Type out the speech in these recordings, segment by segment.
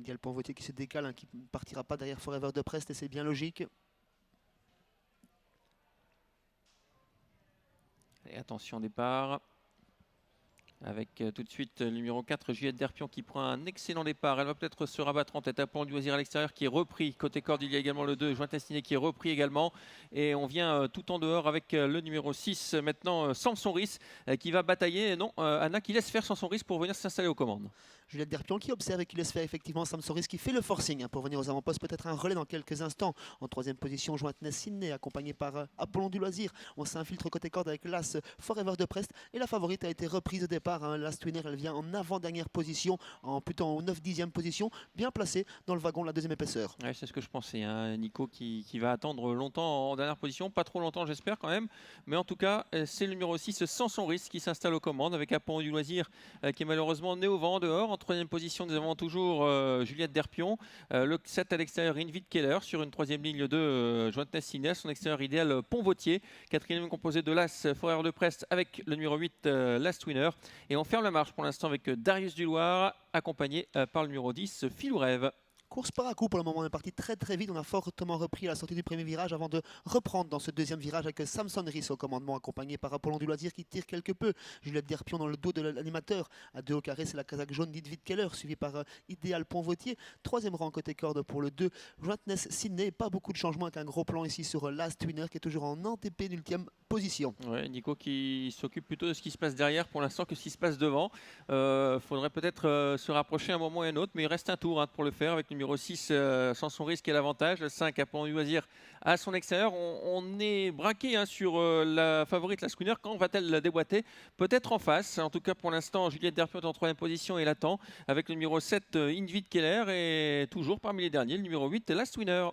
Ideal Ponvotier qui se décale, hein, qui ne partira pas derrière Forever de Prest et c'est bien logique. Et attention au départ. Avec tout de suite le numéro 4, Juliette Derpion qui prend un excellent départ. Elle va peut-être se rabattre en tête à Plan du Loisir à l'extérieur qui est repris. Côté corde, il y a également le 2, Joint Estiné qui est repris également. Et on vient tout en dehors avec le numéro 6, maintenant Samson Riss qui va batailler. Et non, Anna qui laisse faire Samson Riss pour venir s'installer aux commandes. Juliette Derpion qui observe et qui laisse faire effectivement Samson Riss qui fait le forcing, hein, pour venir aux avant-postes. Peut-être un relais dans quelques instants. En troisième position, Jointeness Sydney, accompagné par Apollon du Loisir. On s'infiltre côté corde avec l'As Forever de Prest. Et la favorite a été reprise au départ, hein. Last Winner, elle vient en avant-dernière position, plutôt en 9-10e position, bien placée dans le wagon de la deuxième épaisseur. Ouais, c'est ce que je pensais, hein. Nico qui va attendre longtemps en dernière position, pas trop longtemps j'espère quand même, mais en tout cas c'est le numéro 6 Samson Riss qui s'installe aux commandes avec Apollon du Loisir qui est malheureusement né au vent dehors. En troisième position nous avons toujours Juliette Derpion, le 7 à l'extérieur Invid Keller, sur une troisième ligne le 2 Jointeness Sydney, son extérieur idéal Ponvotier, quatrième composé de l'As Forever de Prest avec le numéro 8 Last Winner, et on ferme la marche pour l'instant avec Darius Duloir accompagné par le numéro 10 Filou Rêve. Course par à coup pour le moment, on est parti très très vite, on a fortement repris à la sortie du premier virage avant de reprendre dans ce deuxième virage avec Samson Riss au commandement accompagné par Apollon du Loisir qui tire quelque peu. Juliette Derpion dans le dos de l'animateur, à 2 au carré c'est la casaque jaune d'Idvid Keller suivi par Ideal Ponvotier. Troisième rang côté corde pour le 2 Jointeness Sydney, pas beaucoup de changements avec un gros plan ici sur Last Winner qui est toujours en NTP d'ultième position. Ouais, Nico qui s'occupe plutôt de ce qui se passe derrière pour l'instant que ce qui se passe devant. Faudrait peut-être se rapprocher à un moment et un autre, mais il reste un tour, hein, pour le faire avec le numéro 6 Samson Riss qui a l'avantage, le 5 Apollon du Loisir à son extérieur. On est braqué, hein, sur la favorite Last Winner. Quand va-t-elle la déboîter? Peut-être en face. En tout cas pour l'instant Juliette Derpion est en troisième position et l'attend avec le numéro 7 Invid Keller et toujours parmi les derniers le numéro 8 Last Winner.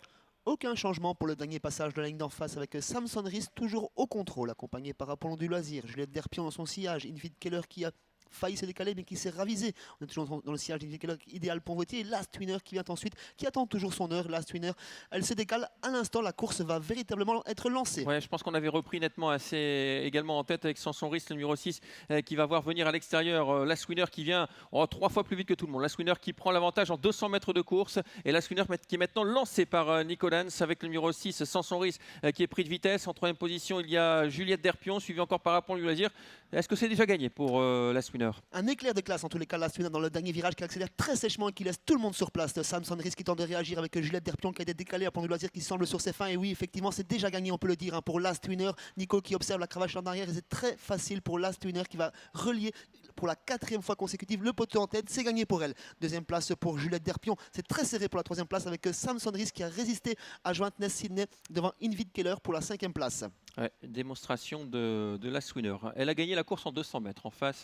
Aucun changement pour le dernier passage de la ligne d'en face avec Samson Riss toujours au contrôle, accompagné par Apollon du Loisir. Juliette Derpion dans son sillage, Invid Keller qui a failli se décaler mais qui s'est ravisé. On est toujours dans le sillage d'Invid Keller, Idéal Ponvotier. Last Winner qui vient ensuite, qui attend toujours son heure. Last Winner, elle se décale à l'instant, la course va véritablement être lancée. Ouais, je pense qu'on avait repris nettement assez également en tête avec Samson Riss, le numéro 6, qui va voir venir à l'extérieur Last Winner qui vient 3 fois plus vite que tout le monde. Last Winner qui prend l'avantage en 200 mètres de course et Last Winner qui est maintenant lancé par Nico Lans avec le numéro 6 Samson Riss qui est pris de vitesse. En troisième position il y a Juliette Derpion suivi encore par Apollon du Loisir. Est-ce que c'est déjà gagné pour Last Winner? Un éclair de classe en tous les cas, Last Winner dans le dernier virage qui accélère très sèchement et qui laisse tout le monde sur place. Samson Riss qui tente de réagir avec Juliette Derpion qui a été décalée, Apollon du Loisir qui semble sur ses fins. Et oui, effectivement, c'est déjà gagné, on peut le dire, hein, pour Last Winner. Nico qui observe la cravache en arrière et c'est très facile pour Last Winner qui va relier pour la 4e fois consécutive le poteau en tête. C'est gagné pour elle. Deuxième place pour Juliette Derpion. C'est très serré pour la 3e place avec Samson Riss qui a résisté à Jointeness Sydney devant Invid Keller pour la 5e place. Ouais, démonstration de Last Winner. Elle a gagné la course en 200 mètres en face.